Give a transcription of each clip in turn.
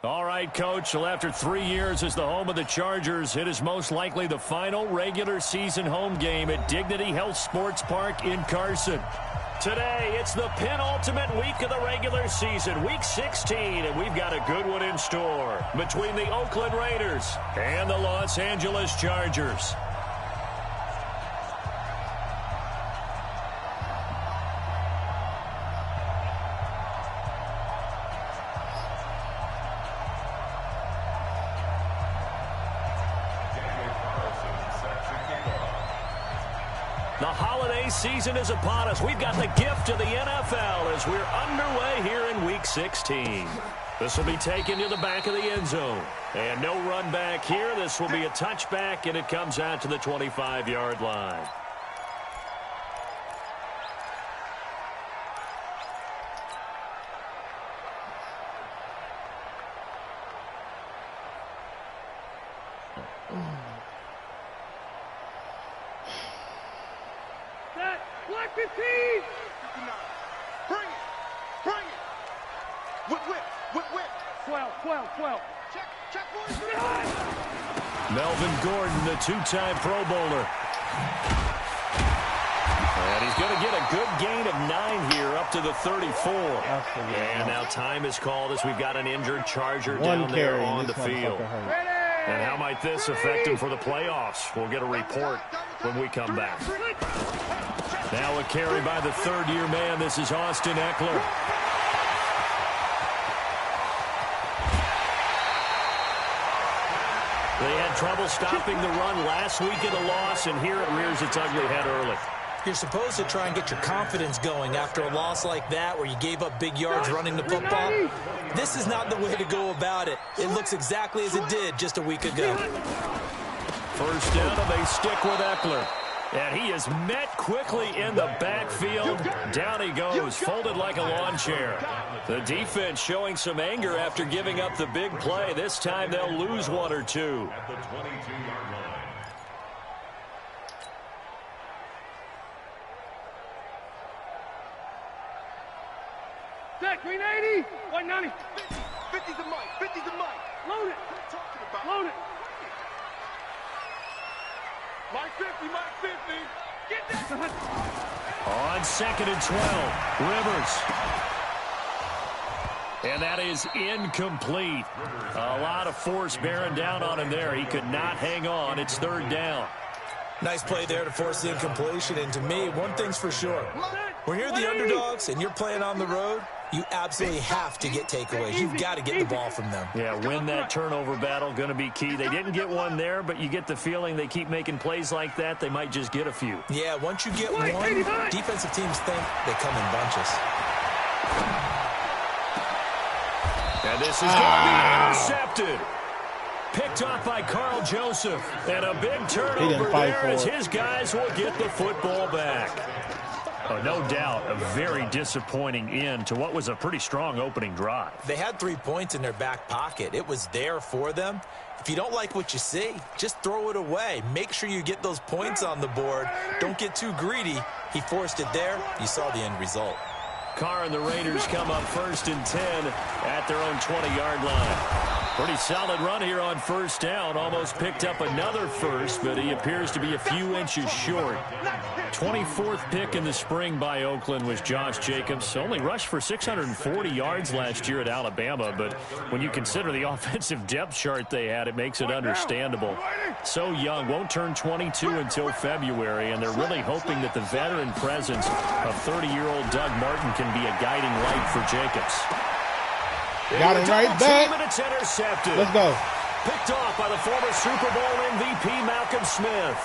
All right, Coach. Well, after 3 years as the home of the Chargers, it is most likely the final regular season home game at Dignity Health Sports Park in Carson. Today, it's the penultimate week of the regular season, Week 16, and we've got a good one in store between the Oakland Raiders and the Los Angeles Chargers. The holiday season is upon us. We've got the gift of the NFL as we're underway here in Week 16. This will be taken to the back of the end zone. And no run back here. This will be a touchback, and it comes out to the 25-yard line. Melvin Gordon, the two-time Pro Bowler. And he's going to get a good gain of 9 here up to the 34. And now time is called as we've got an injured Charger down there on the field. And how might this affect him for the playoffs? We'll get a report when we come back. Now a carry by the third-year man. This is Austin Eckler. They had trouble stopping the run last week in a loss, and here it rears its ugly head early. You're supposed to try and get your confidence going after a loss like that where you gave up big yards running the football. This is not the way to go about it. It looks exactly as it did just a week ago. First down, and they stick with Eckler. And he is met quickly in the backfield. Down he goes, folded like a lawn chair. The defense showing some anger after giving up the big play. This time they'll lose 1 or 2. At the 22-yard line. Set, green 80, 190. 50's the mic, 50's the mic. Load it. What are you talking about? Load it. Mike 50, Mike 50. Get that. On 2nd and 12, Rivers. And that is incomplete. A lot of force bearing down on him there. He could not hang on. It's 3rd down. Nice play there to force the incompletion. And to me, one thing's for sure. When you're the underdogs and you're playing on the road, you absolutely have to get takeaways. You've got to get the ball from them. Yeah, win that turnover battle, going to be key. They didn't get one there, but you get the feeling they keep making plays like that, they might just get a few. Yeah, once you get one, defensive teams think they come in bunches. And this is going to be intercepted. Picked off by Carl Joseph. And a big turnover there as his guys will get the football back. Oh, no doubt, a very disappointing end to what was a pretty strong opening drive. They had 3 points in their back pocket. It was there for them. If you don't like what you see, just throw it away. Make sure you get those points on the board. Don't get too greedy. He forced it there. You saw the end result. Carr and the Raiders come up 1st and 10 at their own 20-yard line. Pretty solid run here on 1st down. Almost picked up another first, but he appears to be a few inches short. 24th pick in the spring by Oakland was Josh Jacobs. Only rushed for 640 yards last year at Alabama, but when you consider the offensive depth chart they had, it makes it understandable. So young, won't turn 22 until February, and they're really hoping that the veteran presence of 30-year-old Doug Martin can be a guiding light for Jacobs. Got him right back. It's intercepted. Let's go. Picked off by the former Super Bowl MVP Malcolm Smith.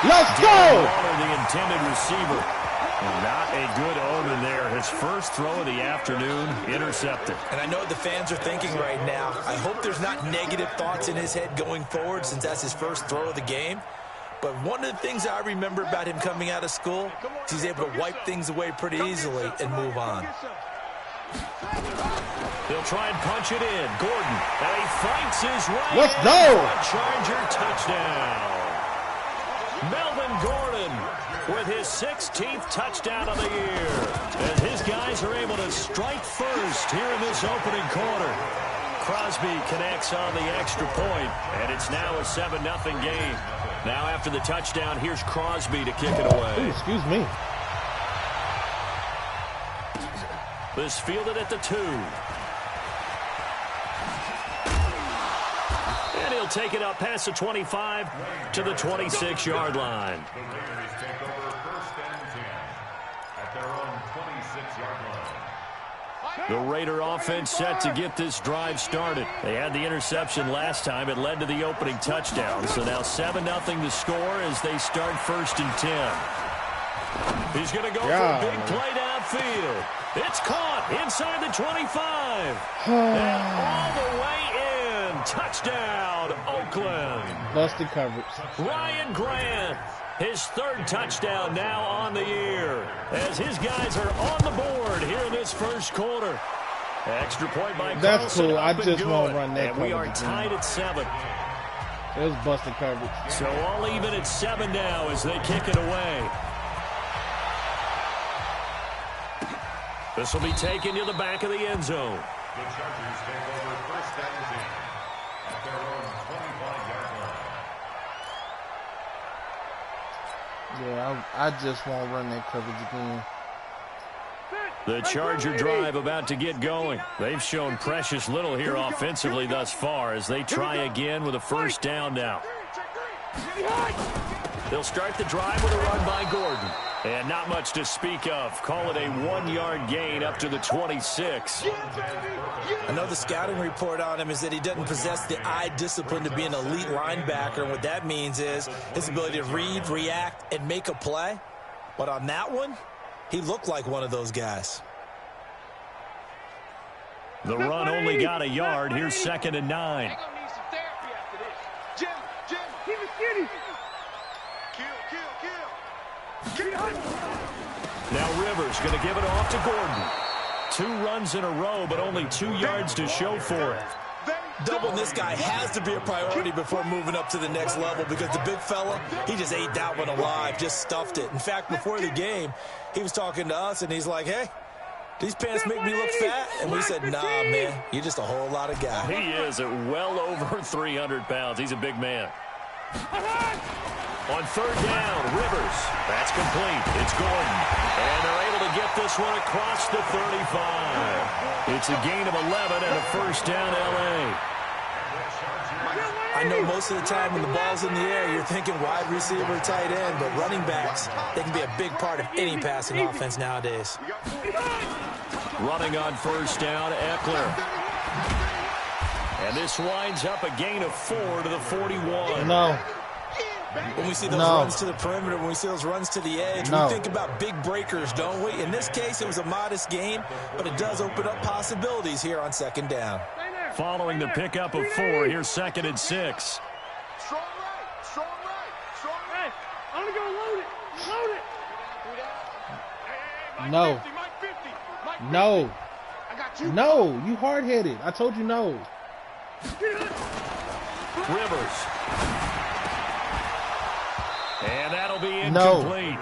Let's go. The intended receiver. Not a good omen there. His first throw of the afternoon intercepted. And I know what the fans are thinking right now. I hope there's not negative thoughts in his head going forward since that's his first throw of the game. But one of the things I remember about him coming out of school is he's able to wipe things away pretty easily and move on. He'll try and punch it in. Gordon, and he fights his way. Let's go. A Charger touchdown. Melvin Gordon with his 16th touchdown of the year, as his guys are able to strike first here in this opening quarter. Crosby connects on the extra point, and it's now a 7-0 game. Now after the touchdown, here's Crosby to kick it away. Ooh, excuse me. This fielded at the 2. And he'll take it up past the 25 to the 26-yard line. The Raider offense set to get this drive started. They had the interception last time. It led to the opening touchdown. So now 7-0 to score as they start 1st and 10. He's going to go for a big play downfield. It's caught inside the 25. And all the way in. Touchdown, Oakland. Busted coverage. Ryan Grant, his 3rd touchdown now on the year, as his guys are on the board here in this first quarter. Extra point by Carlson. That's cool. I just won't run that. And we are tied at 7. It was busted coverage. So all even at 7 now as they kick it away. This will be taken to the back of the end zone. The Chargers take over 1st and 10 at their own 25-yard line. Yeah, I just won't run that coverage again. The Charger drive about to get going. They've shown precious little here offensively thus far as they try again with a 1st down now. They'll start the drive with a run by Gordon. And not much to speak of. Call it a 1-yard gain up to the 26. I know the scouting report on him is that he doesn't possess the eye discipline to be an elite linebacker. And what that means is his ability to read, react, and make a play. But on that one, he looked like one of those guys. The run only got a yard. Here's 2nd and 9. They're gonna need some therapy after this. Jim, Keep it skinny. kill. Now Rivers going to give it off to Gordon. 2 runs in a row, but only 2 yards to show for it. Doubling this guy has to be a priority before moving up to the next level, because the big fella, he just ate that one alive, just stuffed it. In fact, before the game, he was talking to us, and he's like, hey, these pants make me look fat? And we said, nah, man, you're just a whole lot of guy. He is at well over 300 pounds. He's a big man. On 3rd down, Rivers. That's complete. It's Gordon. And they're able to get this one across the 35. It's a gain of 11 and a 1st down, L.A. I know most of the time when the ball's in the air, you're thinking wide receiver, tight end, but running backs, they can be a big part of any passing offense nowadays. Running on 1st down, Eckler. And this winds up a gain of 4 to the 41. No. When we see those runs to the perimeter, when we see those runs to the edge, we think about big breakers, don't we? In this case, it was a modest gain, but it does open up possibilities here on 2nd down. Following the pickup of 4, here's 2nd and 6. Strong right. I'm gonna go load it. No. Mike 50. No. I got you. No. You hard-headed. I told you no. Rivers. And that'll be incomplete.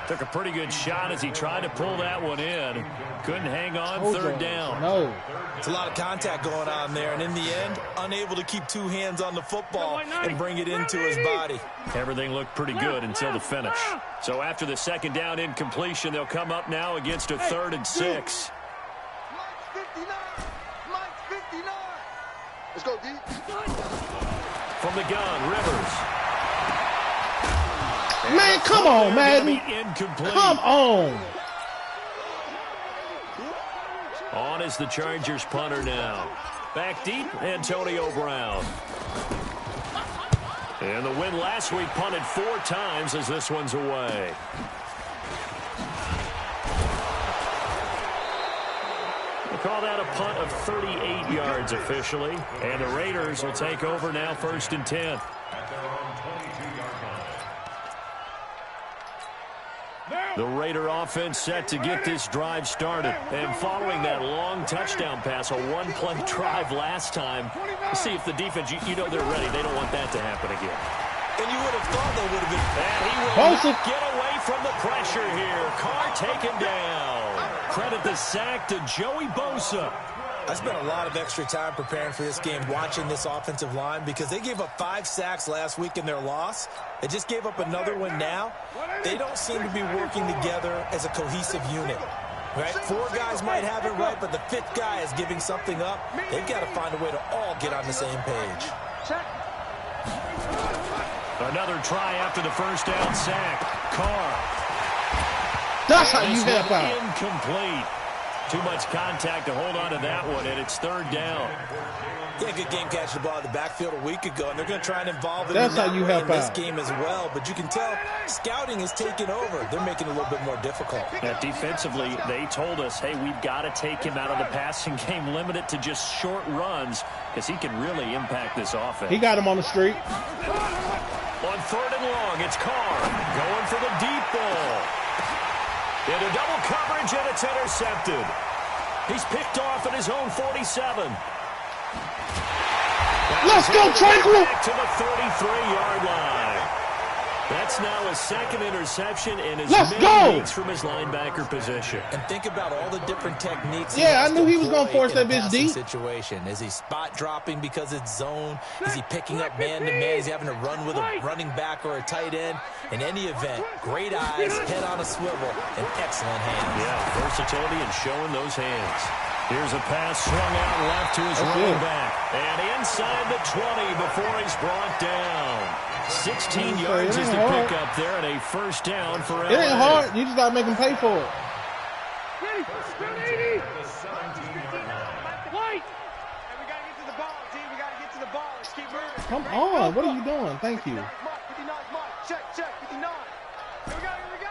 Took a pretty good shot as he tried to pull that one in. Couldn't hang on. 3rd down. No. It's a lot of contact going on there, and in the end, unable to keep 2 hands on the football and bring it into his body. Everything looked pretty good until the finish. So after the 2nd down incompletion, they'll come up now against a 3rd and 6. Mike's 59. Let's go, D. From the gun, Rivers. Man, come on, Madden. Come on. On is the Chargers punter now. Back deep, Antonio Brown. And the win last week punted 4 times as this one's away. They call that a punt of 38 yards officially. And the Raiders will take over now 1st and 10. The Raider offense set to get this drive started. And following that long touchdown pass, a 1-play drive last time, see if the defense, you know they're ready. They don't want that to happen again. And you would have thought they would have been. And he will Bosa. not get away from the pressure here. Carr taken down. Credit the sack to Joey Bosa. I spent a lot of extra time preparing for this game, watching this offensive line, because they gave up 5 sacks last week in their loss. They just gave up another one now. They don't seem to be working together as a cohesive unit. Right? 4 guys might have it right, but the 5th guy is giving something up. They've got to find a way to all get on the same page. Another try after the first down sack. Carr. That's how you help out. Incomplete. Too much contact to hold on to that one, and it's 3rd down. Yeah, good game catching the ball in the backfield a week ago, and they're going to try and involve him That's in, how you help this out. game as well. But you can tell scouting is taking over. They're making it a little bit more difficult. Now, defensively, they told us, hey, we've got to take him out of the passing game, limit it to just short runs, because he can really impact this offense. He got him on the street. On 3rd and long, it's Carr going for the deep ball. Into double coverage, and it's intercepted. He's picked off at his own 47. Let's go, Tranquil! Back to the 33-yard line. That's now his 2nd interception and his many weeks from his linebacker position. And think about all the different techniques. Yeah, I knew he was going to force that bitch deep. Situation. Is he spot dropping because it's zone? Is he picking up man-to-man? Is he having to run with a running back or a tight end? In any event, great eyes, head on a swivel, and excellent hands. Yeah, versatility and showing those hands. Here's a pass swung out left to his running back. And inside the 20 before he's brought down. 16 yards is the pickup there, and a 1st down for LA. It ain't hard. You just got to make him pay for it. Come on. What are you doing? Thank you. Check, 59. Here we go.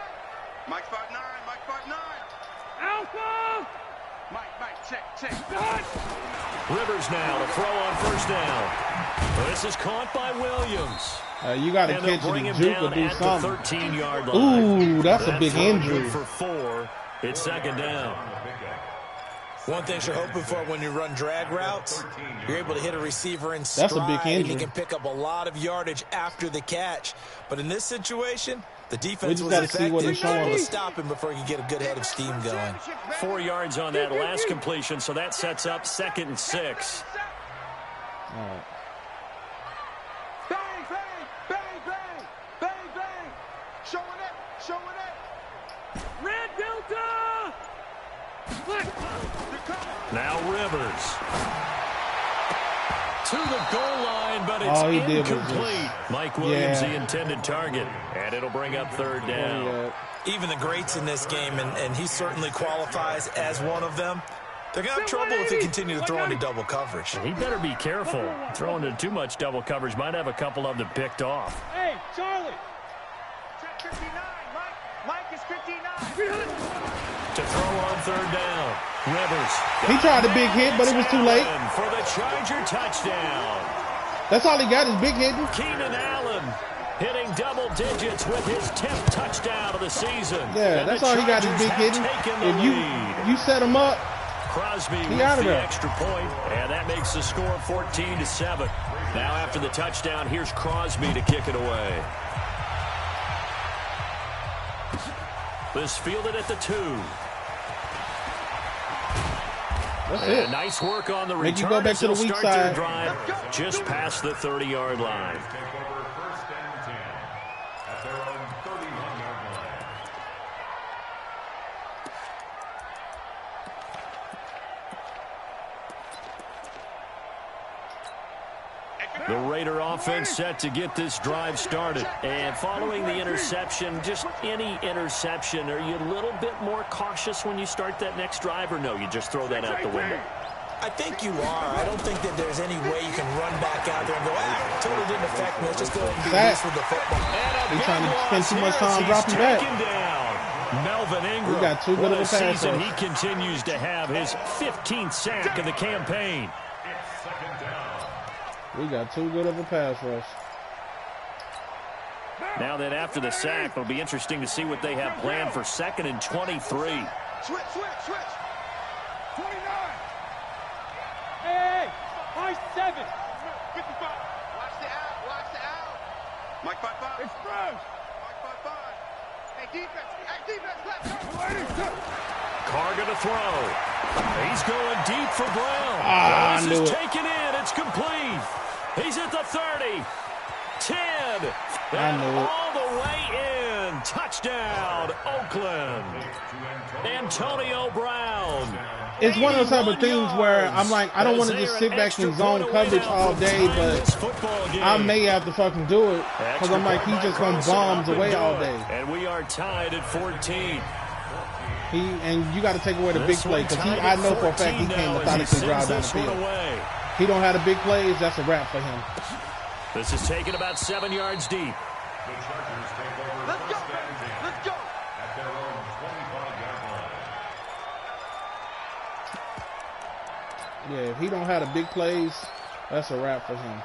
Mike 5'9", Mike 5'9". Alpha! Mike, check. Rivers now to throw on 1st down. This is caught by Williams. You got to And they'll catch bring it him and juke down or do at the something. 13-yard line. Ooh, that's a big throw injury. good for 4. It's 2nd down. One thing you're hoping for when you run drag routes, you're able to hit a receiver in stride. That's a big And injury. he can pick up a lot of yardage after the catch. But in this situation, the defense just was gotta see what effective. he's showing Able to us. stop him before he could get a good head of steam going. 4 yards on that last completion, so that sets up 2nd and 6. All right. Bang. Showing it. Red Delta! Now Rivers. To the goal line, but it's All he did was incomplete. Mike Williams, the intended target, and it'll bring up 3rd down. Even the greats in this game, and he certainly qualifies as one of them, they're going to have trouble if they continue to throw into double coverage. He better be careful. Throwing into too much double coverage might have a couple of them picked off. Hey, Charlie! Check 59, Mike is 59. To throw on 3rd down. Rivers. He tried a big hit, but it was too late. For the Charger touchdown. That's all he got is big hitting. Keenan Allen hitting double digits with his 10th touchdown of the season. Yeah, And that's the all he got is Chargers big have hitting. taken the If lead. you set him up, Crosby he with out of the there. extra point, and that makes the score 14-7. Now after the touchdown, here's Crosby to kick it away. This fielded at the 2. that's And it. nice work on the Make you return. go back as to the they'll weak start their side. drive just past the 30-yard line. Take over 1st and 10 at their own 31-yard line. The Raider offense set to get this drive started. And following the interception, just any interception, are you a little bit more cautious when you start that next drive, or no, you just throw that out the window? I think you are. I don't think that there's any way you can run back out there and go, totally didn't affect me. Let's just go ahead and be Sack. loose with the football. He trying to spend too much time dropping back. Down. Melvin Ingram. We got too good What of a pass season rush. he continues to have, his 15th sack of the campaign. It's 2nd down. We got too good of a pass rush. Now that after the sack, it'll be interesting to see what they have planned for 2nd and 23. Switch. 29. Hey, I 7. 55. Watch the out. Mike 5-5. It's Bruce. Mike 5-5. Hey, defense. Hey, defense. Carter to throw. He's going deep for Brown. I This knew is it. taken in. It's complete. He's at the 30. 10. I knew it. All the way in. Touchdown, Oakland. Antonio Brown. It's one of those type of things where I'm like, I don't want to just sit back in zone coverage all day, but I may have to fucking do it because I'm like, he's just going to bombs away all day. And we are tied at 14. And you got to take away the big play because I know for a fact he can't methodically drive down the field. He don't have the big plays. That's a wrap for him. This is taken about 7 yards deep. The Chargers take over. Let's go. First and 10 Let's go. at their own 25-yard line. Yeah, if he don't have the big plays, that's a wrap for him.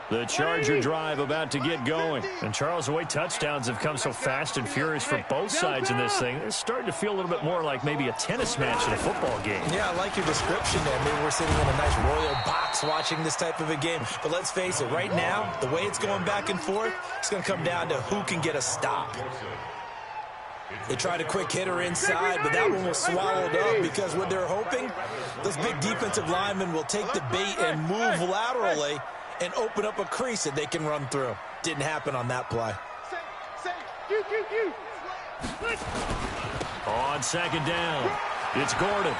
The Charger drive about to get going. And Charles, the way touchdowns have come so fast and furious for both sides in this thing, it's starting to feel a little bit more like maybe a tennis match in a football game. Yeah, I like your description there. Maybe we're sitting in a nice royal box watching this type of a game. But let's face it, right now, the way it's going back and forth, it's going to come down to who can get a stop. They tried a quick hitter inside, but that one was swallowed up because what they're hoping, those big defensive linemen will take the bait and move laterally and open up a crease that they can run through. Didn't happen on that play. On second down, it's Gordon.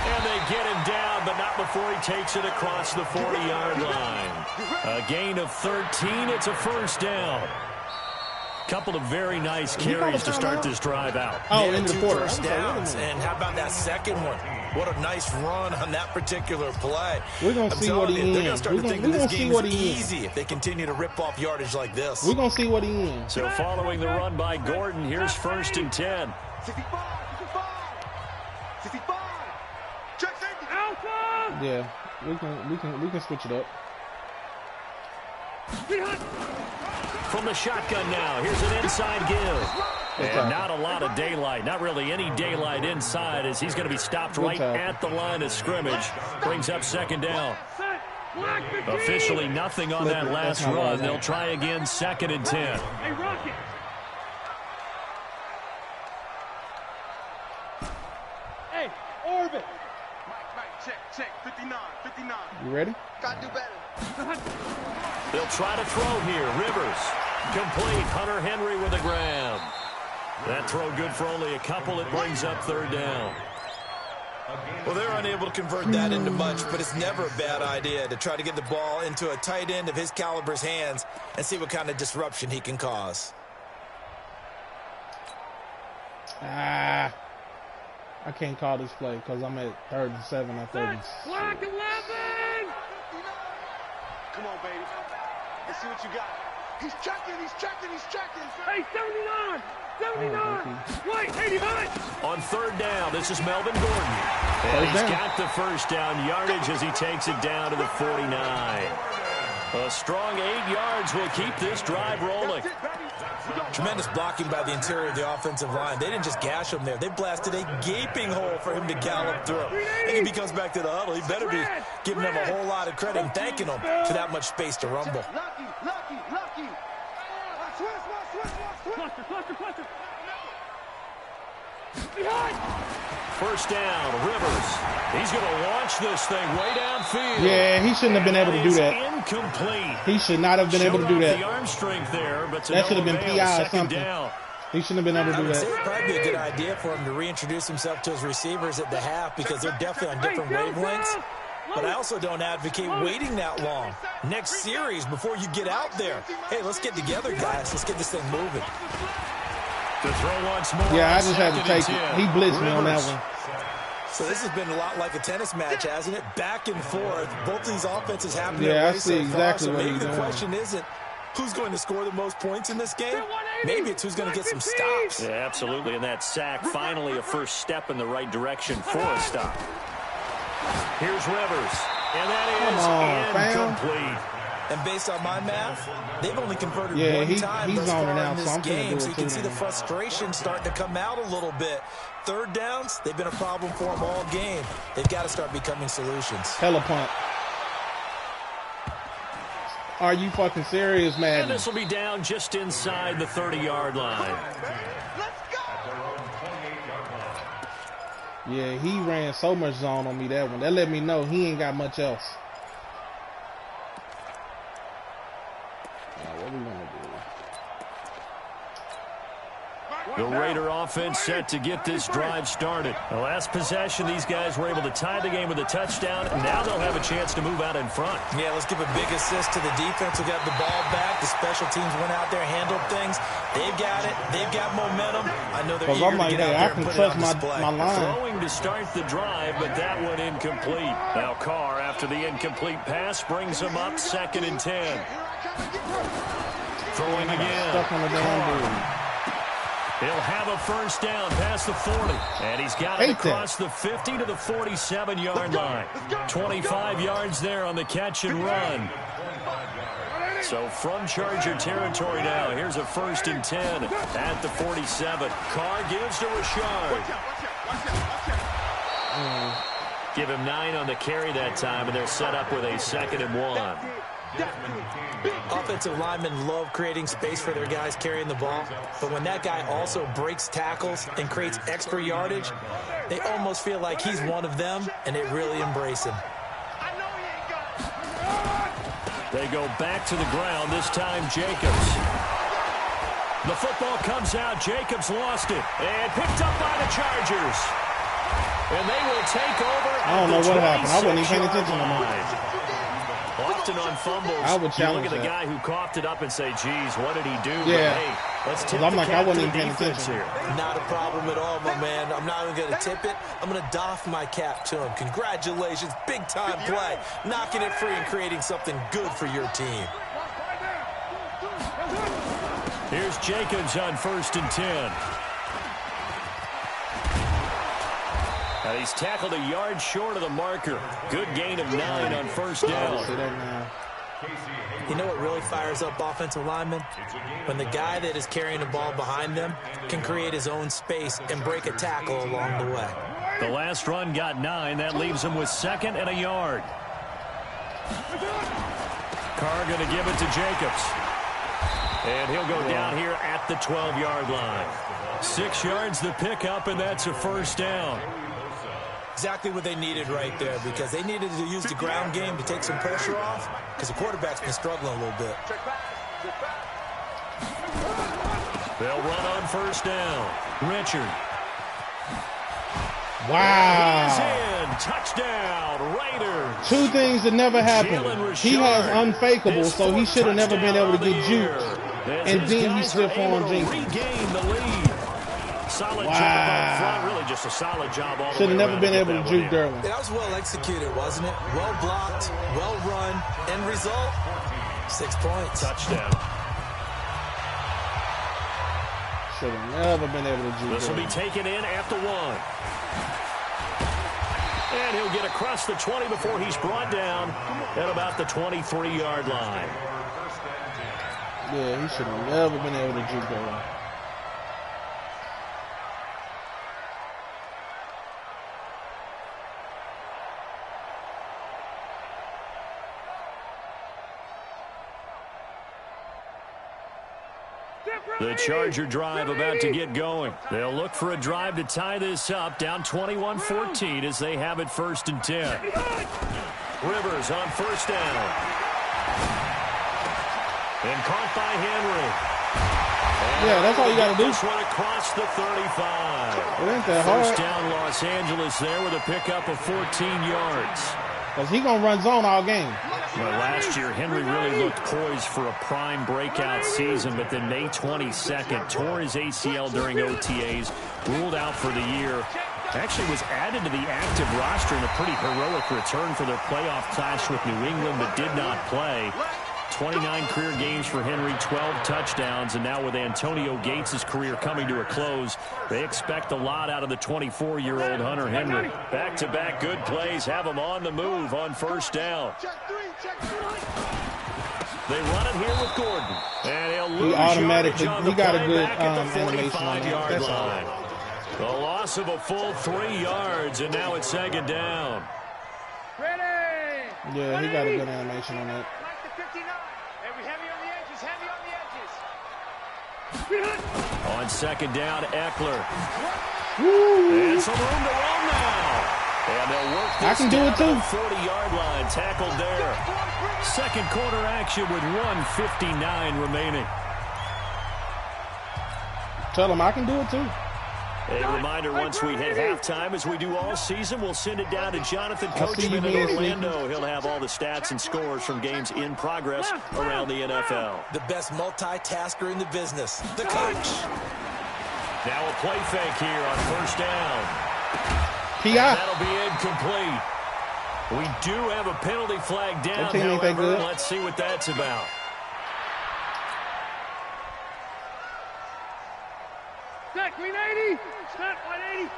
And they get him down, but not before he takes it across the 40-yard line. A gain of 13. It's a first down. Couple of very nice carries to start this drive out. Oh, into the quarter. First downs. And how about that second one? What a nice run on that particular play. We're going to see what he They're going to is. start to think that We're this going to see game what is he is. easy if they continue to rip off yardage like this. We're going to see what he is. So following the run by Gordon, here's first and 10. 65. 65. Check safety. Alpha. Yeah, we can switch it up. From the shotgun now, here's an inside give. And not a lot of daylight, not really any daylight inside as he's going to be stopped right at the line of scrimmage. Brings up second down. Officially nothing on that last run. They'll try again, second and 10. Hey, Rocket. Hey, Orbit. Mike, check. 59. You ready? Gotta do better. They'll try to throw here. Rivers. Complete. Hunter Henry with a grab. That throw good for only a couple. It brings up third down. Well, they're unable to convert that into much, but it's never a bad idea to try to get the ball into a tight end of his caliber's hands and see what kind of disruption he can cause. I can't call this play because I'm at 37 or 30. Black 11. Come on, baby. Let's see what you got. He's checking. Hey, 79. 79. Wait, 89. On third down, this is Melvin Gordon. And he's got the first down yardage as he takes it down to the 49. A strong 8 yards will keep this drive rolling. Tremendous blocking by the interior of the offensive line. They didn't just gash him there. They blasted a gaping hole for him to gallop through. And if he comes back to the huddle, he better be giving them a whole lot of credit and thanking them for that much space to rumble. Lucky. Cluster. First down, Rivers. He's going to launch this thing way downfield. Yeah, he shouldn't have been able to do that. Incomplete. He should not have been able to do The that. arm strength there, but That should have been PI or something. Down. He shouldn't have been able to I do would say that. it'd probably be a good idea for him to reintroduce himself to his receivers at the half because they're definitely on different wavelengths. But I also don't advocate waiting that long. Next series, before you get out there, hey, let's get together, guys. Let's get this thing moving. To throw once more. Yeah, I just had to take it. He blitzed me on that one. So this has been a lot like a tennis match, hasn't it? Back and forth. Both these offenses have their Yeah, I way see so exactly far. So what maybe he's the doing. question isn't who's going to score the most points in this game. Maybe it's who's going to get some stops. Yeah, absolutely. And that sack, finally a first step in the right direction for a stop. Here's Rivers. And that is incomplete. And based on my math, they've only converted Yeah, one time he's thus zoning far out, in so this I'm finna game. do So it you can too see the now. frustration starting to come out a little bit. Third downs, they've been a problem for them all game. They've got to start becoming solutions. Hella punt. Are you fucking serious, man? And this will be down just inside the 30-yard line. Yeah, he ran so much zone on me that one. That let me know he ain't got much else. Now, what we gonna do? The Raider offense set to get this drive started. The last possession, these guys were able to tie the game with a touchdown. Now they'll have a chance to move out in front. Yeah, let's give a big assist to the defense who got the ball back. The special teams went out there, handled things. They've got it. They've got momentum. I know they're eager to get out there and put it on display. My line. Throwing to start the drive, but that one incomplete. Now Carr, after the incomplete pass, brings him up 2nd and 10. Throwing again. Stuck on the damn dude. He'll have a first down past the 40. And he's got it across the 50 to the 47-yard line. 25 yards there on the catch and run. So from Charger territory now, here's a 1st and 10 at the 47. Carr gives to Richard. Give him 9 on the carry that time, and they're set up with a 2nd and 1. Offensive linemen love creating space for their guys carrying the ball, but when that guy also breaks tackles and creates extra yardage, they almost feel like he's one of them, and they really embrace him. They go back to the ground, this time Jacobs. The football comes out, Jacobs lost it, and picked up by the Chargers. And they will take over. I don't know what happened. I wasn't even paying attention to mine. Often on fumbles, I would you look challenge at the that. guy who coughed it up and say, geez, what did he do? Yeah. But, hey, let's tip I'm the like, I cap wasn't to even paying defense attention. here. Not a problem at all, my man. I'm not even going to tip it. I'm going to doff my cap to him. Congratulations. Big-time play. Knocking it free and creating something good for your team. Here's Jacobs on 1st and 10. Now he's tackled a yard short of the marker. Good gain of 9 on 1st down. You know what really fires up offensive linemen? When the guy that is carrying the ball behind them can create his own space and break a tackle along the way. The last run got 9. That leaves him with 2nd and a yard. Carr going to give it to Jacobs. And he'll go down here at the 12-yard line. 6 yards the pickup, and that's a 1st down. Exactly what they needed right there, because they needed to use the ground game to take some pressure off, because the quarterback's been struggling a little bit. They'll run on 1st down. Richard. Wow. He's in. Touchdown, Raiders. 2 things that never happened. He has unfakeable, so he should have never been able to get juked. And then he stiff on Jenkins. Regain the lead. Solid job up front. Really just a solid job all the way. Should have never been able to juke Derwin. That was well executed, wasn't it? Well blocked, well run. End result, 6 points. Touchdown. Should have never been able to juke This will be Derwin. taken in at the 1. And he'll get across the 20 before he's brought down at about the 23-yard line. Yeah, he should have never been able to juke Derwin. The Charger drive about to get going. They'll look for a drive to tie this up, down 21-14 as they have it 1st and 10. Rivers on 1st down. And caught by Henry. Yeah, that's all you got to do. This one across the 35. It ain't that hard. 1st down Los Angeles there with a pickup of 14 yards. Because he going to run zone all game. Well, last year, Henry really looked poised for a prime breakout season, but then May 22nd, tore his ACL during OTAs, ruled out for the year. Actually was added to the active roster in a pretty heroic return for their playoff clash with New England, but did not play. 29 career games for Henry, 12 touchdowns, and now with Antonio Gates' career coming to a close, they expect a lot out of the 24-year-old Hunter Henry. Back-to-back good plays have him on the move on 1st down. They run it here with Gordon, and he'll lose automatically, yardage on the he got a play good back at the animation on that. 45-yard That's line. all. The loss of a full 3 yards, and now it's 2nd down. Yeah, he got a good animation on that. He's heavy on the edges. On second down, Eckler. Woo. And some room to run now. And they'll work this I can do it too. 40-yard line, tackled there. Second quarter action with 1:59 remaining. Tell him I can do it too. A reminder, once we hit halftime, as we do all season, we'll send it down to Jonathan I'll see you Coachman in being Orlando. He'll have all the stats and scores from games in progress around the NFL. The best multitasker in the business, the coach. Now a play fake here on first down. P.I. That'll be incomplete. We do have a penalty flag down, That team ain't that however. good. Let's see what that's about. Set, Green 80. Set, 180.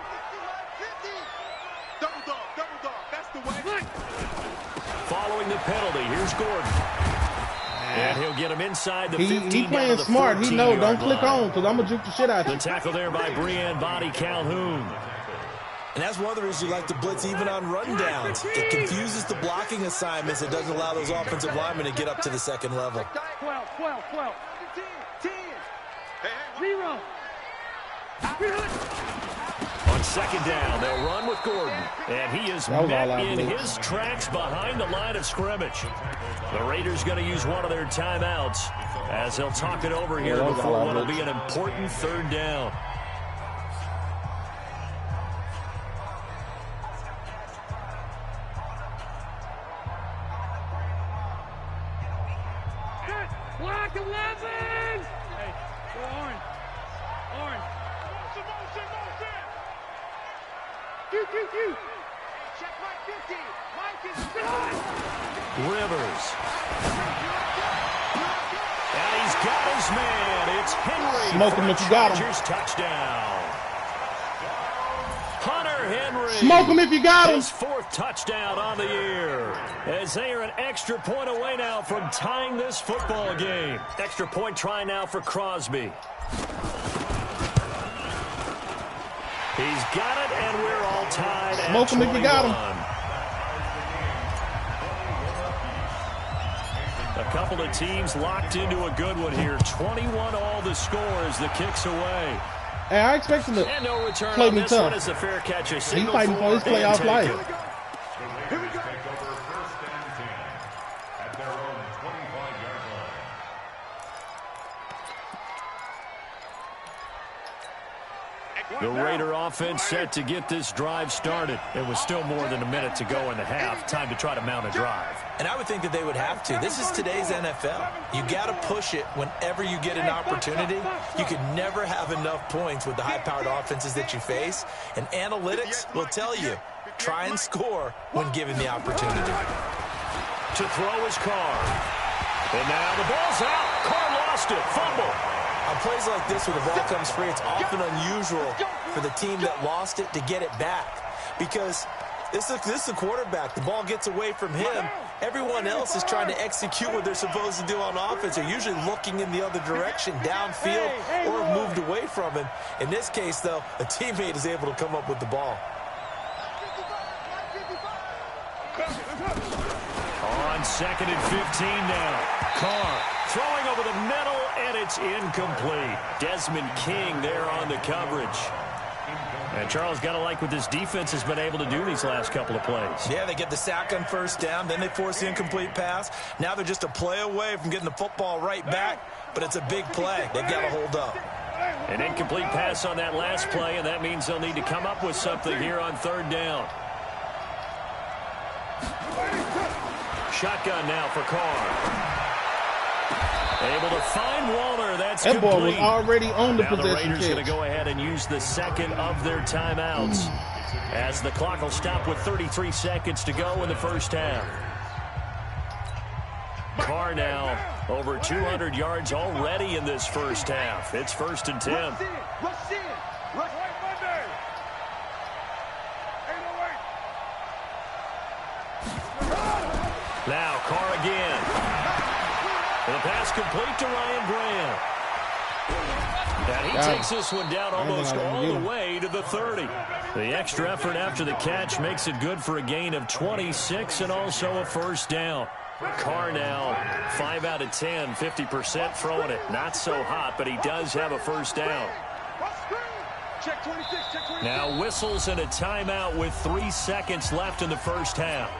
50. Double dog. That's the way. Look. Following the penalty, here's Gordon. And he'll get him inside the 15. He playing smart. He know, don't click on, because I'm going to juke the shit out of The you. tackle there by Breanne Body Calhoun. And that's one of the reasons you like to blitz even on rundowns. It confuses the blocking assignments. It doesn't allow those offensive linemen to get up to the second level. 12. 10. Hey. 0. On second down, they'll run with Gordon. And he is That was all met I in believe. his tracks behind the line of scrimmage. The Raiders going to use one of their timeouts as they'll talk it over here that was before all I what will believe. be an important third down. Block 11. Hey, go orange. Q. Check Mike 50. Mike is Rivers. And he's got his man. It's Henry. Smoke for him a if you got him. Chargers touchdown. Hunter Henry. Smoke him if you got him. His fourth touchdown on the year. As they are an extra point away now from tying this football game. Extra point try now for Crosby. He's got it, and we're all tied at Smoke him if you got him. 21. A couple of teams locked into a good one here. 21 all the scores. The kicks away. Hey, I expect him to And no return play on me this tough. one as a fair catch. A He single fighting for his playoff and life. taken. The Raiders take over first and 10 at their own 25-yard line. The Raider offense set to get this drive started. It was still more than a minute to go in the half. Time to try to mount a drive. And I would think that they would have to. This is today's NFL. You got to push it whenever you get an opportunity. You can never have enough points with the high-powered offenses that you face. And analytics will tell you, try and score when given the opportunity. To throw his Carr. And now the ball's out. Carr lost it. Fumble. On plays like this where the ball comes free, it's often unusual for the team that lost it to get it back. Because this is the quarterback. The ball gets away from him. Everyone else is trying to execute what they're supposed to do on offense. They're usually looking in the other direction, downfield, or have moved away from him. In this case, though, a teammate is able to come up with the ball. On second and 15 now. Carr throwing over the middle, and it's incomplete. Desmond King there on the coverage. And Charles, got to like what this defense has been able to do these last couple of plays. Yeah, they get the sack on first down, then they force the incomplete pass. Now they're just a play away from getting the football right back, but it's a big play. They've got to hold up. An incomplete pass on that last play, and that means they'll need to come up with something here on third down. Shotgun now for Carr. Able to find Waller. That's That complete. ball was already on the Now the possession Raiders going to catch. go ahead and use the second of their timeouts as the clock will stop with 33 seconds to go in the first half. Carr now over 200 yards already in this first half. It's first and 10. Rush in. Now Carr again. And the pass complete to Ryan Graham. And he takes this one down almost all the way to the 30. The extra effort after the catch makes it good for a gain of 26 and also a first down. Carr now 5 out of 10, 50% throwing it. Not so hot, but he does have a first down. Check 26, check 26. Now whistles and a timeout with 3 seconds left in the first half.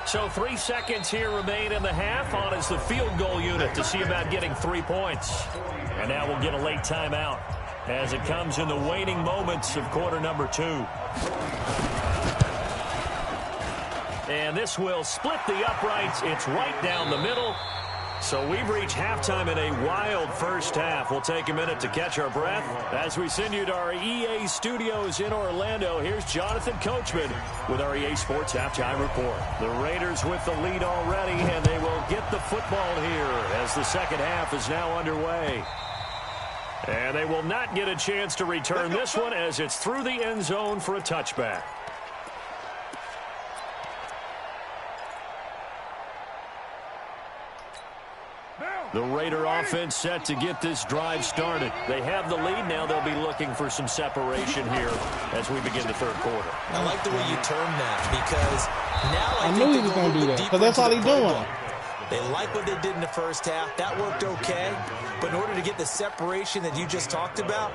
So 3 seconds here remain in the half. On is the field goal unit to see about getting 3 points. And now we'll get a late timeout as it comes in the waning moments of quarter number 2. And this will split the uprights. It's right down the middle. So we've reached halftime in a wild first half. We'll take a minute to catch our breath as we send you to our EA studios in Orlando. Here's Jonathan Coachman with our EA Sports Halftime Report. The Raiders with the lead already, and they will get the football here as the second half is now underway. And they will not get a chance to return this one as it's through the end zone for a touchback. The Raider offense set to get this drive started. They have the lead. Now they'll be looking for some separation here as we begin the third quarter. I like the way you term that because now I knew he was going to do that because that's all he's doing. They like what they did in the first half. That worked okay. But in order to get the separation that you just talked about,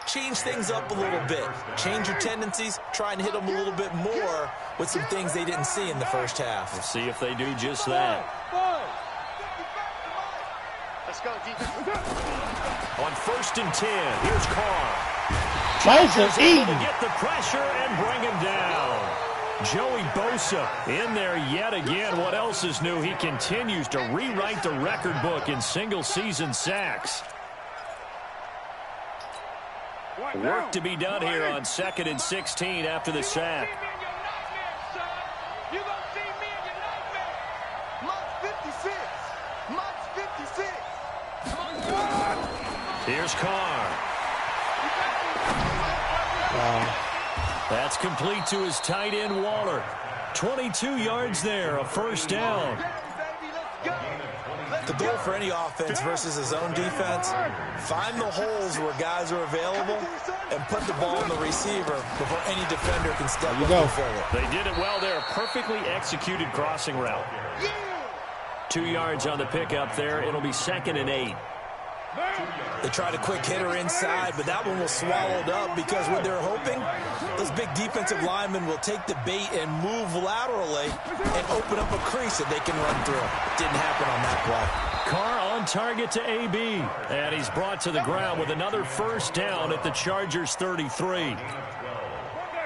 change things up a little bit. Change your tendencies. Try and hit them a little bit more with some things they didn't see in the first half. We'll see if they do just that. Let's go, defense. On 1st and 10, here's Carr. Bosa able to get the pressure and bring him down. Joey Bosa in there yet again. What else is new? He continues to rewrite the record book in single-season sacks. Work to be done here on 2nd and 16 after the sack. You gonna see me in your nightmare. Mark 56. Mark 56. Here's Carr. That's complete to his tight end, Waller. 22 yards there, a first down. The goal for any offense versus a zone defense, find the holes where guys are available and put the ball in the receiver before any defender can step up and fill it. They did it well there. Perfectly executed crossing route. 2 yards on the pickup there. It'll be 2nd and 8. They tried a quick hitter inside, but that one was swallowed up because what they're hoping, those big defensive linemen will take the bait and move laterally and open up a crease that they can run through. Didn't happen on that play. Carr on target to AB, and he's brought to the ground with another first down at the Chargers' 33.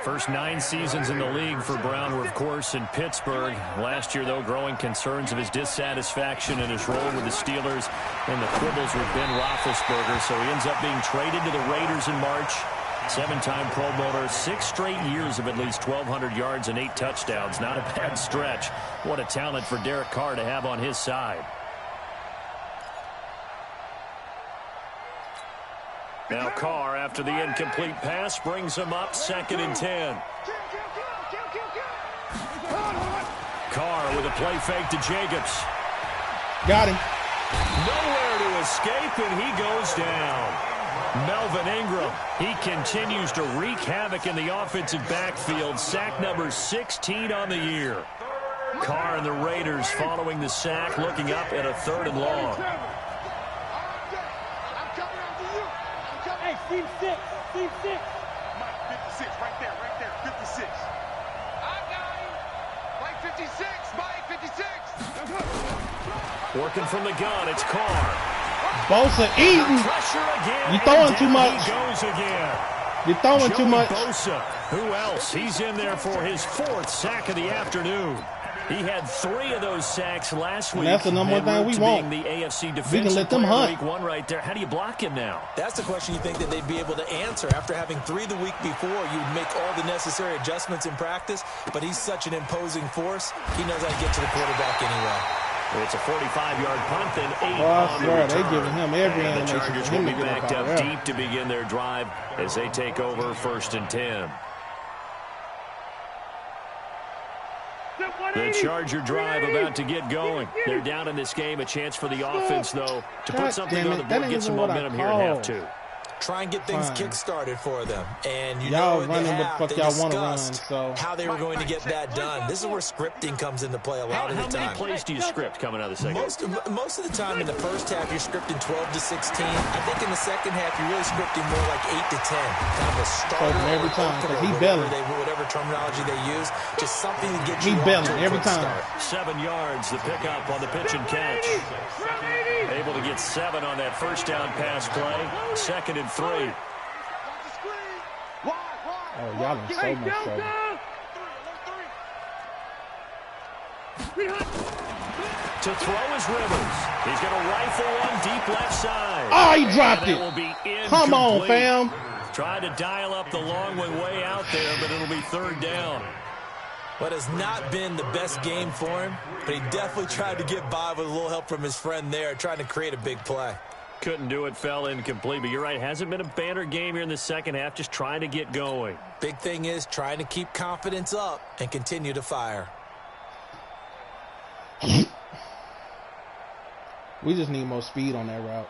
First 9 seasons in the league for Brown were, of course, in Pittsburgh. Last year, though, growing concerns of his dissatisfaction in his role with the Steelers and the quibbles with Ben Roethlisberger. So he ends up being traded to the Raiders in March. 7-time Pro Bowler, 6 straight years of at least 1,200 yards and 8 touchdowns. Not a bad stretch. What a talent for Derek Carr to have on his side. Now Carr, after the incomplete pass, brings him up 2nd and 10. Carr with a play fake to Jacobs. Got him. Nowhere to escape, and he goes down. Melvin Ingram, he continues to wreak havoc in the offensive backfield. Sack number 16 on the year. Carr and the Raiders following the sack, looking up at a 3rd and long. Team 6, team 6. Mike 56, right there, 56. I got him. Mike 56, Mike 56. Working from the gun, it's Carr. Bosa eating. Pressure again. You throwing too much. He goes again. You're throwing too much. Bosa. Who else? He's in there for his 4th sack of the afternoon. He had 3 of those sacks last week. And that's the number one thing we want. The AFC defensive we can let them hunt. Week 1 right there. How do you block him now? That's the question you think that they'd be able to answer. After having 3 the week before, you'd make all the necessary adjustments in practice, but he's such an imposing force, he knows how to get to the quarterback anyway. It's a 45-yard punt, then 8 I on swear, the they return. giving him every And the animation Chargers for him will to be get backed up up there. deep to begin their drive as they take over 1st and 10. The Charger drive about to get going. They're down in this game. A chance for the offense, though, to put something on the board, get some momentum here in half 2. try and get things kick-started for them. And you y'all know running what the fuck y'all want to run, so how they were going to get that done. This is where scripting comes into play a lot of the time. How many plays do you script coming out of the second? Most of the time in the first half, you're scripting 12 to 16. I think in the second half, you're really scripting more like 8 to 10. Kind of a starter every time, because he belling. belling. Whatever terminology they use, just something to get you he belling every time. Start. 7 yards, the pickup on the pitch and catch. Able to get 7 on that first down pass play. 2nd and 3. Oh, y'all in so much trouble. To throw is Rivers. He's going to rifle one deep left side. Oh, he dropped it. Will be come on, fam. Tried to dial up the long way out there, but it'll be 3rd down. What has not been the best game for him, but he definitely tried to get by with a little help from his friend there, trying to create a big play. Couldn't do it, fell incomplete, but you're right. Hasn't been a banner game here in the second half, just trying to get going. Big thing is trying to keep confidence up and continue to fire. We just need more speed on that route.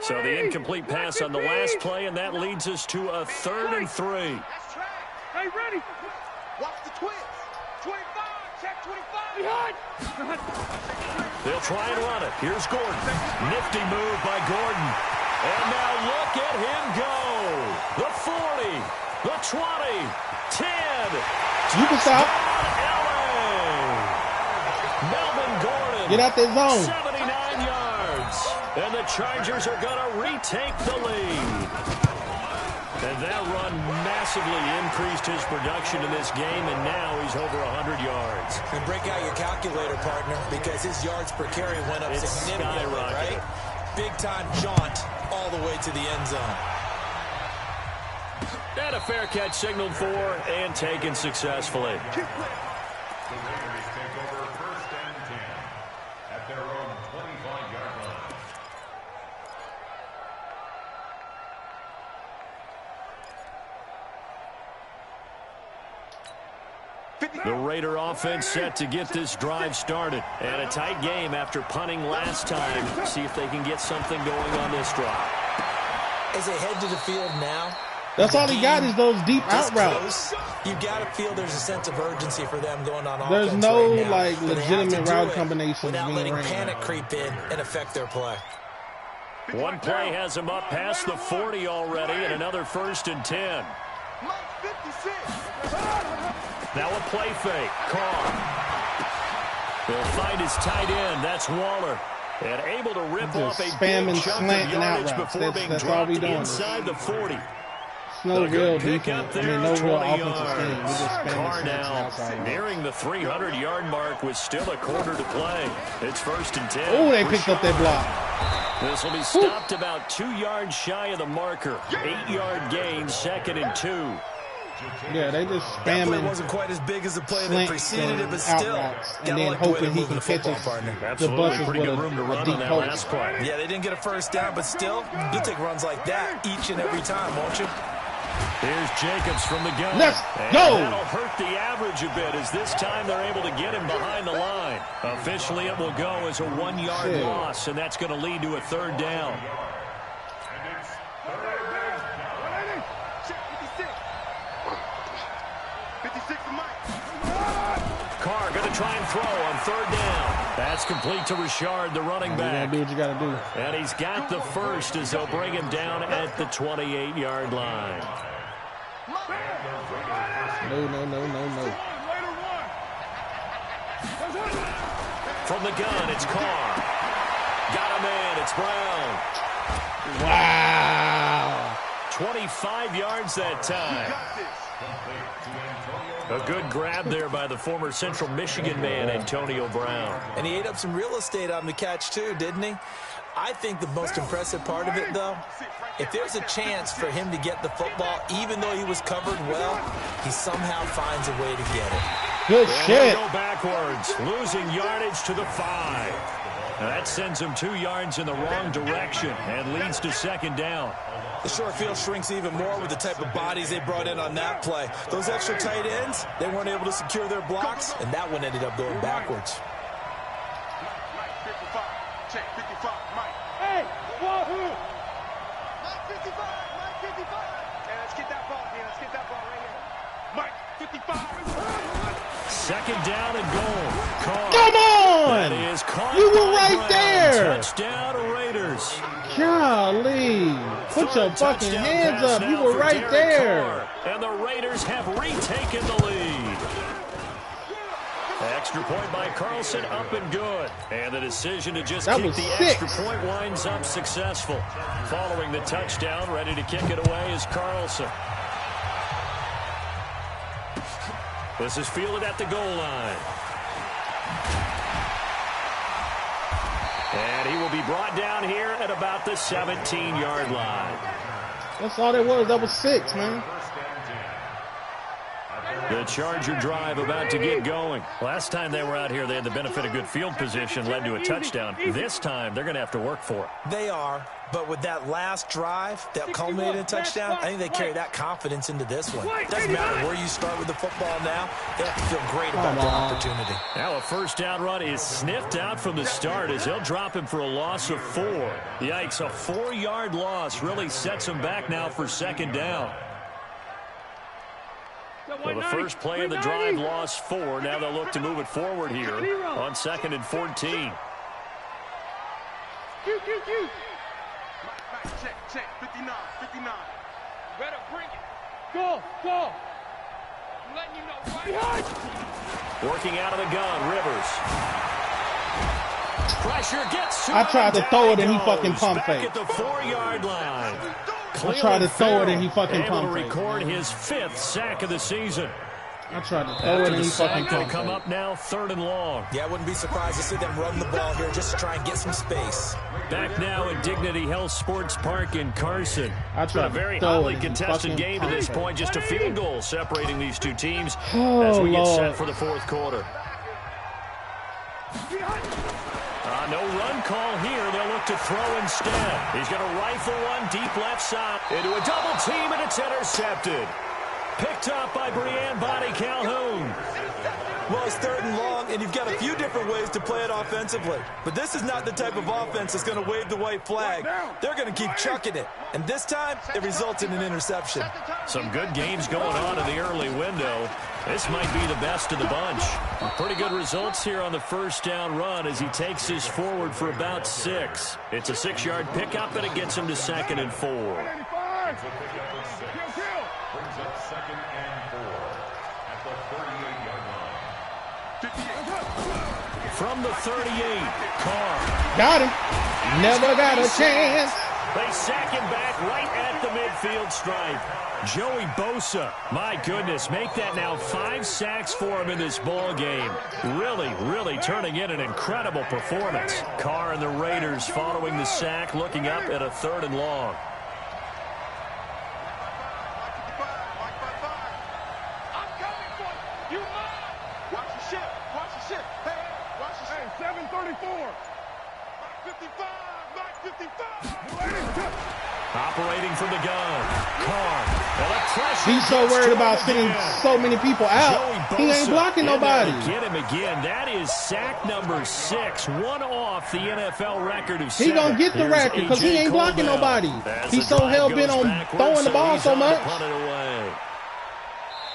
So the incomplete pass on the last play, and that leads us to a 3rd and 3. Hey, ready? Watch the twins. 25. Check 25. They'll try and run it. Here's Gordon. Nifty move by Gordon. And now look at him go. The 40, the 20, 10. You can stop. Melvin Gordon. Get out that zone. 79 yards. And the Chargers are going to retake the lead. And that run massively increased his production in this game, and now he's over 100 yards. And break out your calculator, partner, because his yards per carry went up significantly, right? Big-time jaunt all the way to the end zone. And a fair catch signaled for and taken successfully. The Raiders take over 1st and 10 at their own 25-yard line. The Raider offense set to get this drive started. And a tight game after punting last time. See if they can get something going on this drive. As they head to the field now, that's all he got is those deep out routes. You got to feel there's a sense of urgency for them going on offense. There's no right now, like legitimate route combinations without being letting ran. panic creep in and affect their play. One play has him up past the 40 already, and another 1st and 10. Now a play fake. Carr. He'll find his tight end. That's Waller. And able to rip off a big chunk of yardage before being dropped inside the 40. It's no real defense. I mean, no real offensive scheme. We just Carr now nearing the 300-yard mark with still a quarter to play. It's 1st and 10. Oh, they picked up that block. This will be stopped about 2 yards shy of the marker. 8-yard gain, 2nd and 2. Yeah, they just That play spamming wasn't quite as big as the play that preceded it, but out still. routes, and Gotta then like the way hoping they're he moving can the catch football, us. partner. The Absolutely, buses pretty with good room to run deep on that post. last play. Yeah, they didn't get a first down, but still, you'll take runs like that each and every time, won't you? Here's Jacobs from the gun. Let's and go! That'll hurt the average a bit as this time they're able to get him behind the line. Officially, it will go as a 1-yard loss, and that's going to lead to a 3rd down. Carr going to try and throw on 3rd down. That's complete to Richard, the running back. You gotta do what you gotta do. And he's got the first as they'll bring him down at the 28-yard line. No. From the gun, it's Carr. Got a man, it's Brown. Wow. 25 yards that time. A good grab there by the former Central Michigan man, Antonio Brown. And he ate up some real estate on the catch, too, didn't he? I think the most impressive part of it, though, if there's a chance for him to get the football, even though he was covered well, he somehow finds a way to get it. Good shit. Go backwards, losing yardage to the 5. That sends him 2 yards in the wrong direction and leads to 2nd down. The short field shrinks even more with the type of bodies they brought in on that play. Those extra tight ends, they weren't able to secure their blocks, and that one ended up going backwards. Check 55, Mike. Hey, Wahoo! Mike 55. Mike 55. Hey, let's get that ball, man. Let's get that ball right here. Mike 55. Second down and goal. Carr. Come on! That is caught. You were by right Brown. there. Touchdown Raiders. Golly. Put your fucking hands up. You were right there. Carr, and the Raiders have retaken the lead. Extra point by Carlson, up and good. And the decision to just kick the extra point winds up successful. Following the touchdown, ready to kick it away is Carlson. This is fielded at the goal line. And he will be brought down here at about the 17-yard line. That's all that was. That was 6, man. The Charger drive about to get going. Last time they were out here, they had the benefit of good field position, led to a touchdown. This time, they're going to have to work for it. They are, but with that last drive that culminated in a touchdown, I think they carry that confidence into this one. It doesn't matter where you start with the football now. They have to feel great about their opportunity. Now a first down run is sniffed out from the start as they'll drop him for a loss of 4. Yikes, a 4-yard loss really sets him back now for second down. Well, the first play of the drive lost 4. Now they'll look to move it forward here on 2nd and 14. Check, 59. Better bring it. Go. I'm letting you know right. Working out of the gun, Rivers. Pressure gets to I tried to throw it and he fucking pump back faked. at the 4-yard line. I tried to throw it and he fucking pump faked. Able to record his 5th sack of the season. I tried to throw it and he fucking going pump to come faked. up now 3rd and long. Yeah, I wouldn't be surprised to see them run the ball here just to try and get some space. Back now at Dignity Health Sports Park in Carson. I It's been a tried to very throw hotly it and he contested fucking game to this pump point. Just a field goal separating these two teams Oh, as we get set Lord. for the 4th quarter. No run call here. They'll look to throw instead. He's going to rifle one deep left side into a double team, and it's intercepted. Picked up by Breanne Bonnie Calhoun. Well, it's 3rd and long, and you've got a few different ways to play it offensively. But this is not the type of offense that's going to wave the white flag. They're going to keep chucking it. And this time, it results in an interception. Some good games going on in the early window. This might be the best of the bunch. Pretty good results here on the first down run as he takes this forward for about 6. It's a 6-yard pickup, and it gets him to 2nd and 4. Brings up 2nd and 4 at the 38-yard line. From the 38, Carr. Got him. Never got a chance. They sack him back right at the midfield stripe. Joey Bosa, my goodness, make that now 5 sacks for him in this ball game. Really turning in an incredible performance. Carr and the Raiders following the sack, looking up at a 3rd and long. Operating from the gun. Carr. He's so worried about sending so many people out. He ain't blocking nobody. Get him again. That is sack number 6. One off the NFL record of 7. He gonna get the record because he ain't blocking nobody. He's so hell-bent on throwing the ball so much.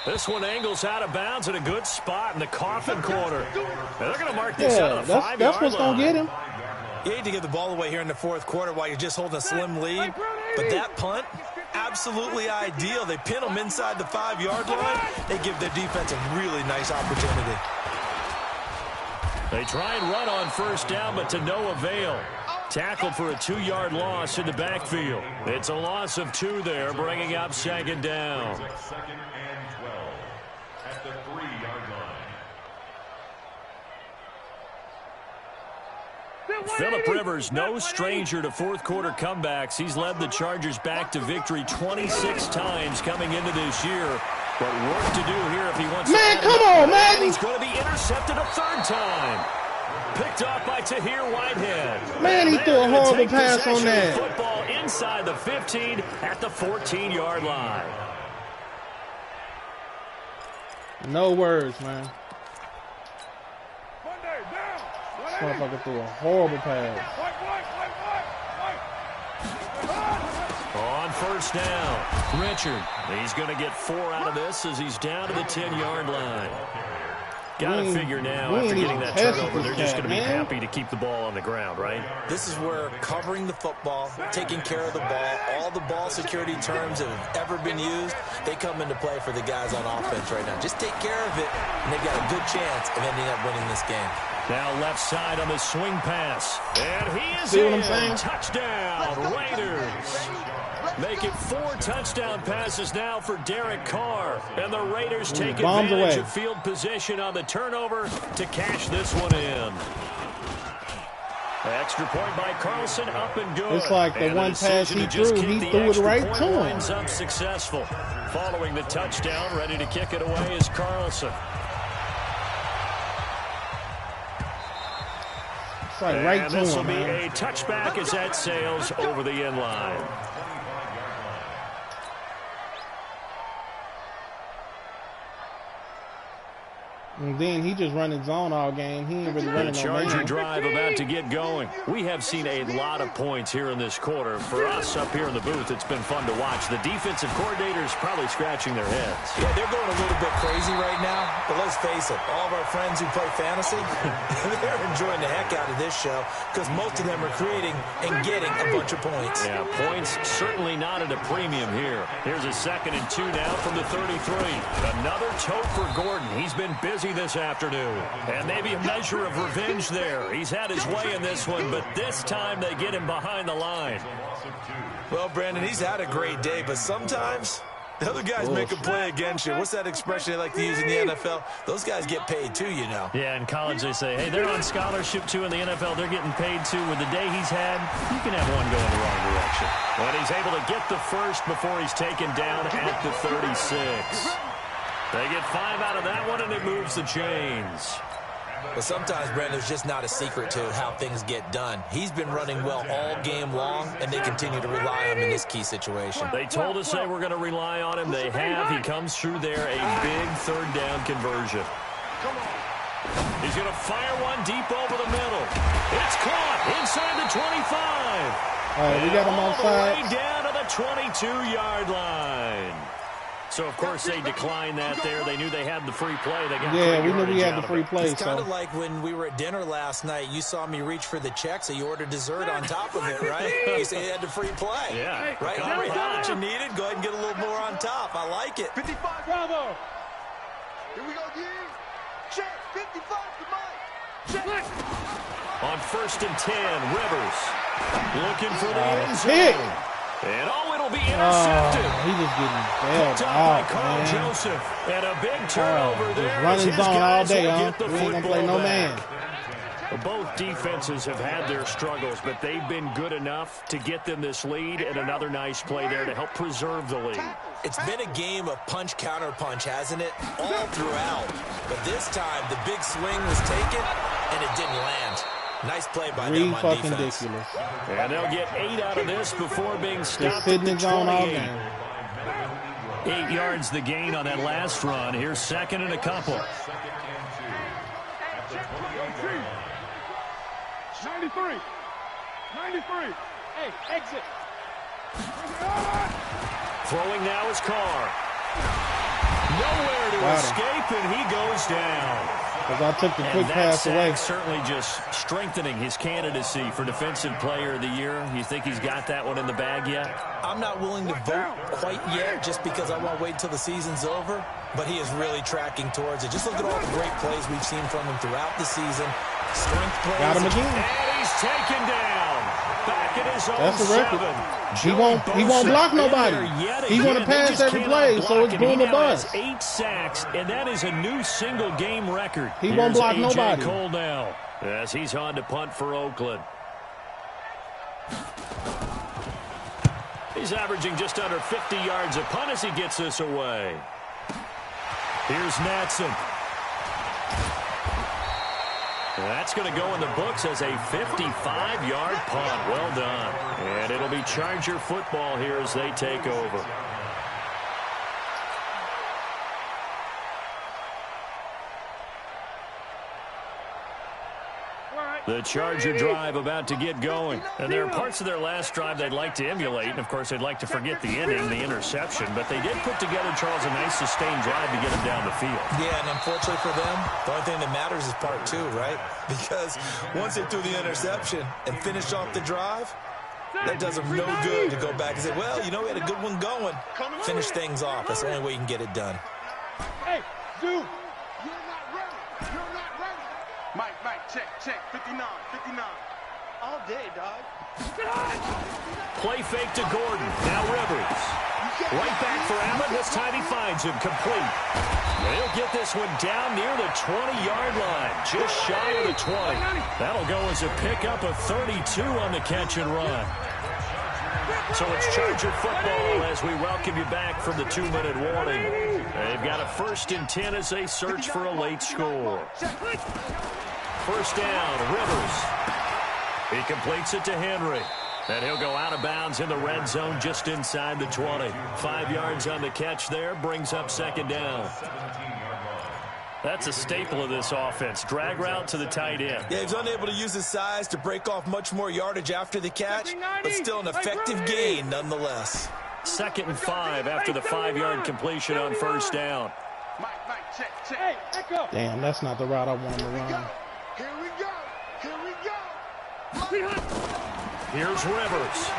This one angles out of bounds at a good spot in the coffin corner. And they're going to mark this out of the 5-yard line. That's what's going to get him. You hate to give the ball away here in the 4th quarter while you're just holding a slim lead. But that punt, absolutely ideal. They pin them inside the 5-yard line. They give their defense a really nice opportunity. They try and run on first down, but to no avail. Tackled for a 2-yard loss in the backfield. It's a loss of 2 there, bringing up 2nd down. 2nd and 12 at the 3-yard line. Phillip Rivers, no stranger to 4th quarter comebacks. He's led the Chargers back to victory 26 times coming into this year. But work to do here if he wants to. Man, come on, man. He's going to be intercepted a 3rd time. Picked off by Tahir Whitehead. Man, he threw a horrible pass on that. Football inside the 15 at the 14-yard line. No words, man. This motherfucker threw a horrible pass. first down. Richard, he's going to get 4 out of this as he's down to the 10-yard line. Got to figure now, after getting that turnover, they're just going to be happy to keep the ball on the ground, right? This is where covering the football, taking care of the ball, all the ball security terms that have ever been used, they come into play for the guys on offense right now. Just take care of it, and they've got a good chance of ending up winning this game. Now left side on the swing pass. And he is See what I'm saying? Touchdown, Raiders. Make it 4 touchdown passes now for Derek Carr. And the Raiders take advantage of field position on the turnover to cash this one in. Extra point by Carlson, up and good. It's like the one pass he threw it right to him. Winds up successful. Following the touchdown, ready to kick it away is Carlson. It's like right to him, this will be a touchback as that sails over the end line. And then he just running zone all game. He ain't really running no man. Charger drive about to get going. We have seen a lot of points here in this quarter. For us up here in the booth, it's been fun to watch. The defensive coordinators probably scratching their heads. Yeah, they're going a little bit crazy right now. But let's face it, all of our friends who play fantasy, they're enjoying the heck out of this show because most of them are creating and getting a bunch of points. Yeah, points certainly not at a premium here. Here's a 2nd and 2 now from the 33. Another tote for Gordon. He's been busy this afternoon. And maybe a measure of revenge there. He's had his way in this one, but this time they get him behind the line. Well, Brandon, he's had a great day, but sometimes the other guys make a play against you. What's that expression they like to use in the NFL? Those guys get paid too, you know. Yeah, in college they say, hey, they're on scholarship too. In the NFL, they're getting paid too. With the day he's had, you can have one going the wrong direction. But he's able to get the first before he's taken down at the 36. They get 5 out of that one, and it moves the chains. But sometimes, Brandon, there's just not a secret to how things get done. He's been running well all game long, and they continue to rely on him in this key situation. They told us they were going to rely on him. They have. He comes through there, a big 3rd down conversion. He's going to fire one deep over the middle. It's caught inside the 25. All right, we got him all outside. the way down to the 22-yard line. So, of course, they declined that there. They knew they had the free play. They got we knew we had the free play. It's kind of like when we were at dinner last night. You saw me reach for the check, so you ordered dessert on top of it, right? You say you had the free play. Yeah. Right? You already had what you needed. Go ahead and get a little more on top. I like it. 55, bravo. Here we go, D. Check. 55 to Mike. Check. On 1st and 10, Rivers looking for the end zone. And it'll be intercepted. He just getting bailed out, by Carl man. Joseph. And a big turnover there. Running zone all day, huh? We ain't gonna play no man. Both defenses have had their struggles, but they've been good enough to get them this lead, and another nice play there to help preserve the lead. It's been a game of punch-counter-punch, hasn't it? All throughout. But this time, the big swing was taken, and it didn't land. Nice play by them on defense. Ridiculous. And they'll get 8 out of this before being stopped at the 28. 8 yards the gain on that last run. Here's 2nd and a couple. 93. Hey, exit. Throwing now is Carr. Nowhere to escape, and he goes down. Because I took the quick pass away. Certainly just strengthening his candidacy for Defensive Player of the Year. You think he's got that one in the bag yet? I'm not willing to vote quite yet just because I want to wait until the season's over. But he is really tracking towards it. Just look at all the great plays we've seen from him throughout the season. Strength plays. Got him again. And he's taken down. Back at his own That's a record. 7. He won't block nobody. He want to pass every play, so it's boom or bust. 8 sacks, and that is a new single-game record. He won't block nobody. Cole now, as he's on to punt for Oakland. He's averaging just under 50 yards a punt as he gets this away. Here's Natson. That's going to go in the books as a 55-yard punt. Well done. And it'll be Charger football here as they take over. All right. The Charger drive about to get going. And there are parts of their last drive they'd like to emulate. And, of course, they'd like to forget the ending, the interception. But they did put together, Charles, a nice sustained drive to get them down the field. Yeah, and unfortunately for them, the only thing that matters is part two, right? Because once they threw the interception and finished off the drive, that does them no good to go back and say, well, you know, we had a good one going. Finish things off. That's the only way you can get it done. Hey, dude. Mike, check, 59. All day, dog. Play fake to Gordon. Now Rivers. Right back for Avid. This time he finds him complete. They'll get this one down near the 20-yard line. Just shy of the 20. That'll go as a pickup of 32 on the catch and run. So it's Charger football as we welcome you back from the 2-minute warning. They've got a 1st and 10 as they search for a late score. First down, Rivers. He completes it to Henry. And he'll go out of bounds in the red zone just inside the 20. 5 yards on the catch there, brings up 2nd down. That's a staple of this offense. Drag route to the tight end. Yeah, he's unable to use his size to break off much more yardage after the catch, but still an effective gain nonetheless. 2nd and 5 after the 5-yard completion on first down. Mike, check. Damn, that's not the route I wanted to run. Here we go. Here's Rivers.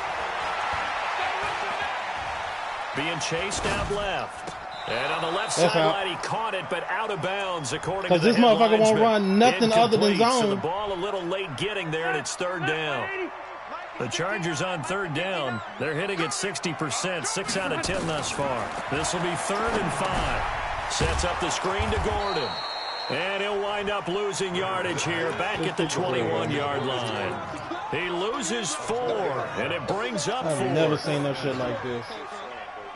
Being chased out left. And on the left sideline, he caught it, but out of bounds, according to the this motherfucker won't run nothing other than zone. So the ball a little late getting there, and it's 3rd down. The Chargers on 3rd down. They're hitting at 60%, 6 out of 10 thus far. This will be 3rd and 5. Sets up the screen to Gordon. And he'll wind up losing yardage here, back at the 21-yard line. He loses 4, and it brings up 4. I've never seen no shit like this.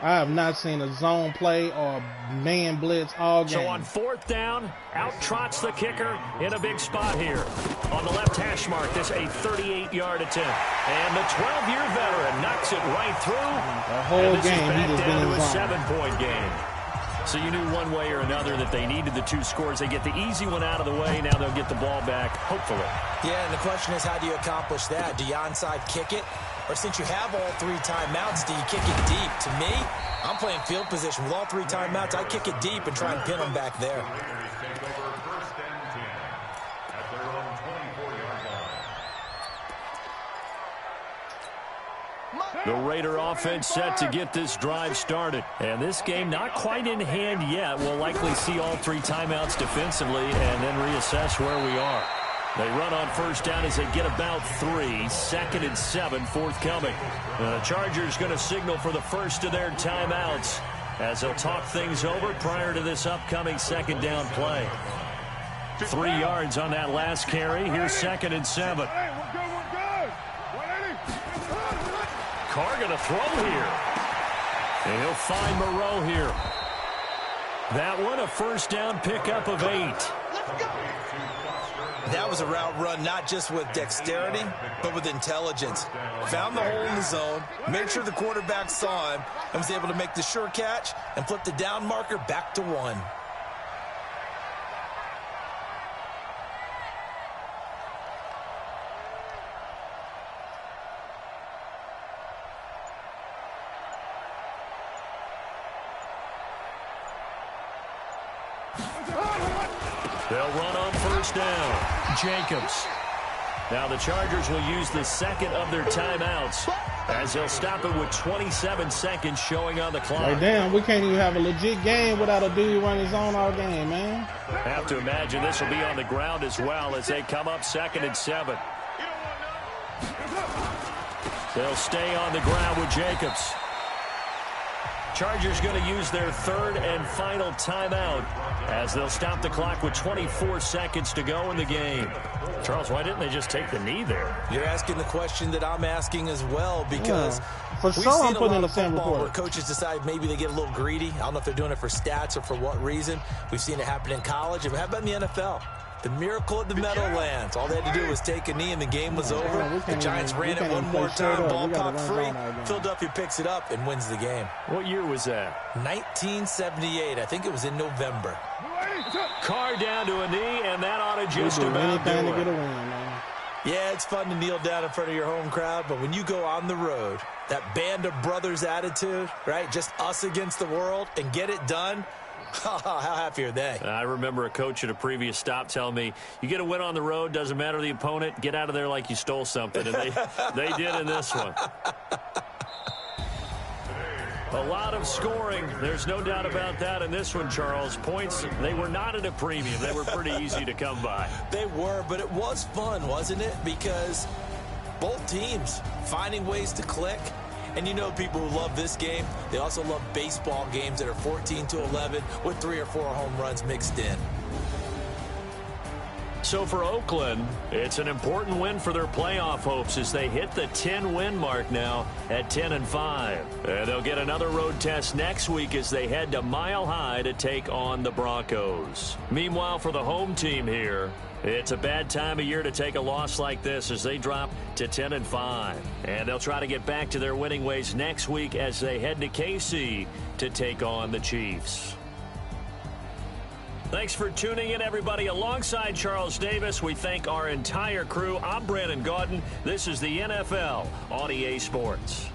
I have not seen a zone play or man blitz all game. So on 4th down, out trots the kicker in a big spot here. On the left hash mark, this a 38-yard attempt. And the 12-year veteran knocks it right through. The whole game, he just been in zone. 7-point game. So you knew one way or another that they needed the 2 scores. They get the easy one out of the way. Now they'll get the ball back, hopefully. Yeah, and the question is, how do you accomplish that? Do you onside kick it? Or since you have all 3 timeouts, do you kick it deep? To me, I'm playing field position. With all 3 timeouts, I kick it deep and try and pin them back there. Take over 1st and 10 at their own 24-yard line. The Raider offense set to get this drive started. And this game not quite in hand yet. We'll likely see all 3 timeouts defensively and then reassess where we are. They run on first down as they get about 3. 2nd and 7 forthcoming. The Chargers going to signal for the first of their timeouts as they'll talk things over prior to this upcoming 2nd down play. 3 yards on that last carry. Here's 2nd and 7. Carr going to throw here. And he'll find Moreau here. That one a first down pickup of 8. That was a route run not just with dexterity, but with intelligence. Found the hole in the zone, made sure the quarterback saw him, and was able to make the sure catch and flip the down marker back to 1. They'll run on first down. Jacobs. Now the Chargers will use the 2nd of their timeouts as they'll stop it with 27 seconds showing on the clock. Like, damn, we can't even have a legit game without a dude running zone all game, man. Have to imagine this will be on the ground as well as they come up 2nd and 7. They'll stay on the ground with Jacobs. Chargers going to use their 3rd and final timeout as they'll stop the clock with 24 seconds to go in the game. Charles, why didn't they just take the knee there? You're asking the question that I'm asking as well, because for sure I'm putting in the same report where coaches decide maybe they get a little greedy. I don't know if they're doing it for stats or for what reason. We've seen it happen in college. And how about in the NFL? The miracle at the Meadowlands. All they had to do was take a knee and the game was over. The Giants ran it one more time, ball popped free. Philadelphia picks it up and wins the game. What year was that? 1978. I think it was in November. Carr down to a knee, and that ought to just about do it. Yeah, it's fun to kneel down in front of your home crowd, but when you go on the road, that band of brothers attitude, right? Just us against the world and get it done. How happy are they? I remember a coach at a previous stop telling me, you get a win on the road, doesn't matter the opponent, get out of there like you stole something. And they did in this one. A lot of scoring. There's no doubt about that in this one, Charles. Points, they were not at a premium. They were pretty easy to come by. They were, but it was fun, wasn't it? Because both teams finding ways to click. And you know people who love this game, they also love baseball games that are 14-11 with 3 or 4 home runs mixed in. So for Oakland, it's an important win for their playoff hopes as they hit the 10-win mark now at 10-5. And they'll get another road test next week as they head to Mile High to take on the Broncos. Meanwhile, for the home team here, it's a bad time of year to take a loss like this as they drop to 10-5. And they'll try to get back to their winning ways next week as they head to KC to take on the Chiefs. Thanks for tuning in, everybody. Alongside Charles Davis, we thank our entire crew. I'm Brandon Gaudin. This is the NFL on EA Sports.